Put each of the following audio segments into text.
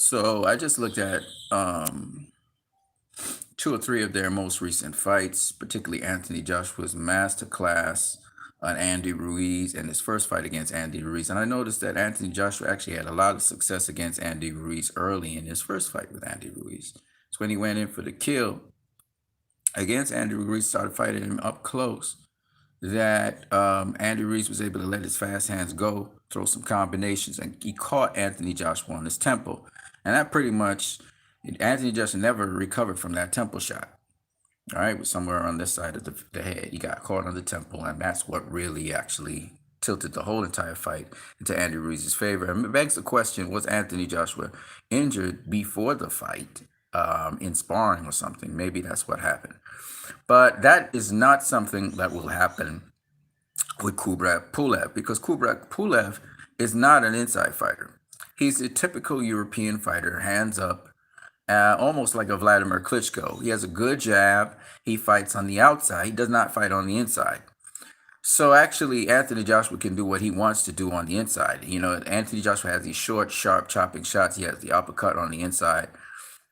So I just looked at two or three of their most recent fights, particularly Anthony Joshua's masterclass on Andy Ruiz and his first fight against Andy Ruiz. And I noticed that Anthony Joshua actually had a lot of success against Andy Ruiz early in his first fight with Andy Ruiz. So when he went in for the kill against Andy Ruiz, started fighting him up close, that Andy Ruiz was able to let his fast hands go, throw some combinations, and he caught Anthony Joshua on his temple. And that pretty much, Anthony Joshua never recovered from that temple shot. All right, was somewhere on this side of the head. He got caught on the temple, and that's what really actually tilted the whole entire fight into Andy Ruiz's favor. And it begs the question, was Anthony Joshua injured before the fight in sparring or something? Maybe that's what happened. But that is not something that will happen with Kubrat Pulev, because Kubrat Pulev is not an inside fighter. He's a typical European fighter, hands up, almost like a Vladimir Klitschko. He has a good jab. He fights on the outside. He does not fight on the inside. So actually, Anthony Joshua can do what he wants to do on the inside. You know, Anthony Joshua has these short, sharp, chopping shots. He has the uppercut on the inside.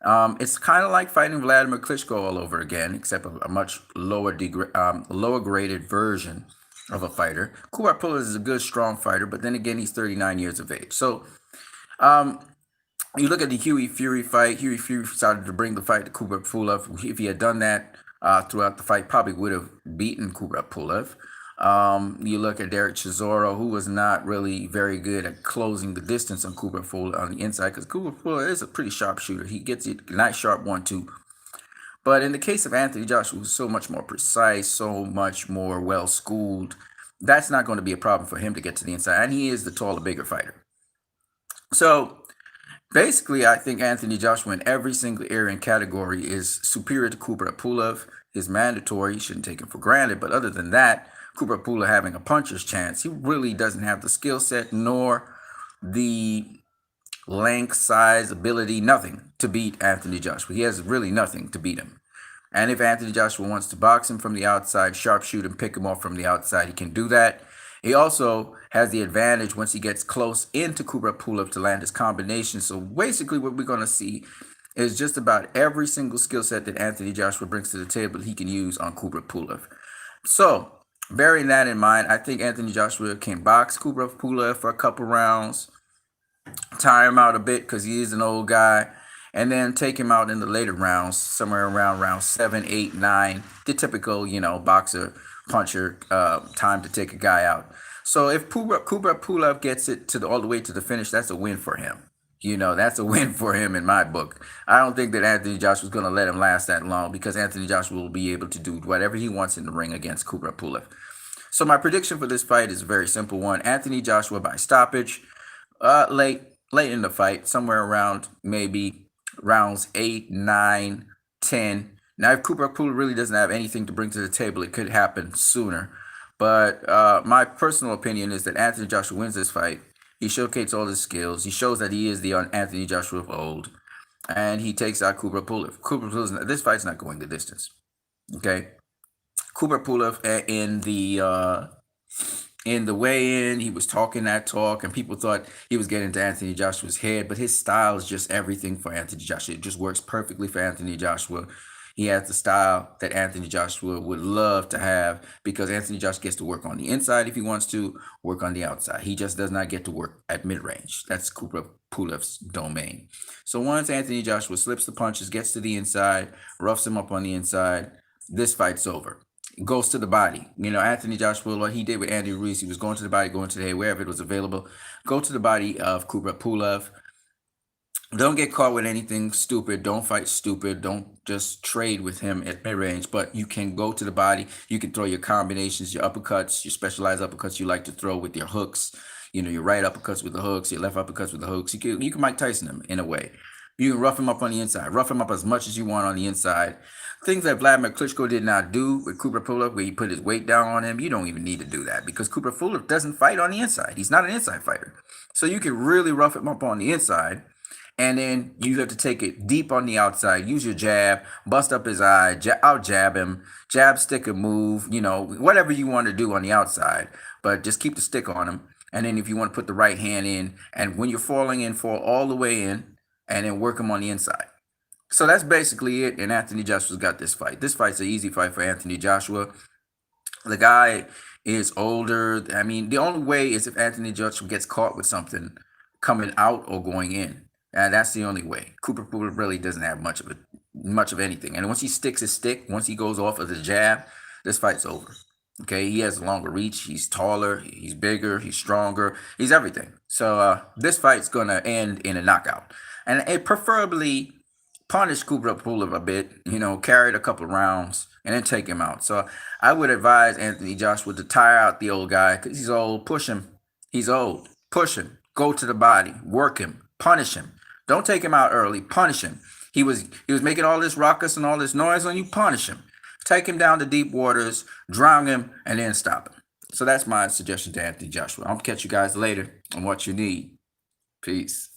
It's kind of like fighting Vladimir Klitschko all over again, except a much lower graded version of a fighter. Kubrat Pulev is a good, strong fighter, but then again, he's 39 years of age. So um, you look at the Huey Fury fight. Huey Fury started to bring the fight to Kubrat Pulev. If he had done that throughout the fight, probably would have beaten Kubrat Pulev. You look at Derek Chisora, who was not really very good at closing the distance on Kubrat Pulev on the inside, because Kubrat Pulev is a pretty sharp shooter. He gets it nice sharp 1-2. But in the case of Anthony Joshua, who's so much more precise, so much more well schooled, that's not going to be a problem for him to get to the inside. And he is the taller, bigger fighter. So basically, I think Anthony Joshua in every single area and category is superior to Kubrat Pulev. Is mandatory. You shouldn't take him for granted. But other than that, Kubrat Pulev having a puncher's chance, he really doesn't have the skill set nor the length, size, ability, nothing to beat Anthony Joshua. He has really nothing to beat him. And if Anthony Joshua wants to box him from the outside, sharpshoot and pick him off from the outside, he can do that. He also has the advantage once he gets close into Kubrat Pulev to land his combination. So basically what we're going to see is just about every single skill set that Anthony Joshua brings to the table he can use on Kubrat Pulev. So bearing that in mind, I think Anthony Joshua can box Kubrat Pulev for a couple rounds, tire him out a bit because he is an old guy, and then take him out in the later rounds, somewhere around round 7, 8, 9, the typical, boxer, puncher time to take a guy out. So if Kubrat Pulev gets it all the way to the finish, that's a win for him. That's a win for him in my book. I don't think that Anthony Joshua is going to let him last that long, because Anthony Joshua will be able to do whatever he wants in the ring against Kubrat Pulev. So my prediction for this fight is a very simple one. Anthony Joshua by stoppage, late in the fight, somewhere around maybe rounds 8, 9, 10. Now, if Kubrat Pulev really doesn't have anything to bring to the table, it could happen sooner. But my personal opinion is that Anthony Joshua wins this fight. He showcases all his skills. He shows that he is the Anthony Joshua of old. And he takes out Kubrat Pulev. This fight's not going the distance. Okay? Kubrat Pulev in the weigh-in, he was talking that talk, and people thought he was getting into Anthony Joshua's head, but his style is just everything for Anthony Joshua. It just works perfectly for Anthony Joshua. He has the style that Anthony Joshua would love to have, because Anthony Joshua gets to work on the inside if he wants to, work on the outside. He just does not get to work at mid-range. That's Kubrat Pulev's domain. So once Anthony Joshua slips the punches, gets to the inside, roughs him up on the inside, this fight's over. Goes to the body. Anthony Joshua, what he did with Andy Ruiz, he was going to the body, going to the head, wherever it was available. Go to the body of Kubrat Pulev. Don't get caught with anything stupid. Don't fight stupid. Don't just trade with him at mid-range. But you can go to the body. You can throw your combinations, your uppercuts, your specialized uppercuts you like to throw with your hooks. Your right uppercuts with the hooks, your left uppercuts with the hooks. You can Mike Tyson him in a way. You can rough him up on the inside. Rough him up as much as you want on the inside. Things that Vladimir Klitschko did not do with Kubrat Pulev, where he put his weight down on him, you don't even need to do that, because Kubrat Pulev doesn't fight on the inside. He's not an inside fighter. So you can really rough him up on the inside, and then you have to take it deep on the outside. Use your jab, bust up his eye, out jab him, jab, stick, and move, whatever you want to do on the outside, but just keep the stick on him. And then if you want to put the right hand in, and when you're falling in, fall all the way in, and then work him on the inside. So that's basically it. And Anthony Joshua's got this fight. This fight's an easy fight for Anthony Joshua. The guy is older. I mean, the only way is if Anthony Joshua gets caught with something coming out or going in. And that's the only way. Cooper really doesn't have much of anything. And once he sticks his stick, once he goes off of the jab, this fight's over. Okay, he has a longer reach. He's taller. He's bigger. He's stronger. He's everything. So this fight's gonna end in a knockout, and it preferably punish Kubrat Pulev a bit. Carry it a couple rounds and then take him out. So I would advise Anthony Joshua to tire out the old guy because he's old. Push him. He's old. Push him. Go to the body. Work him. Punish him. Don't take him out early. Punish him. He was making all this ruckus and all this noise on you. Punish him. Take him down to deep waters, drown him, and then stop him. So that's my suggestion to Anthony Joshua. I'll catch you guys later on What You Need. Peace.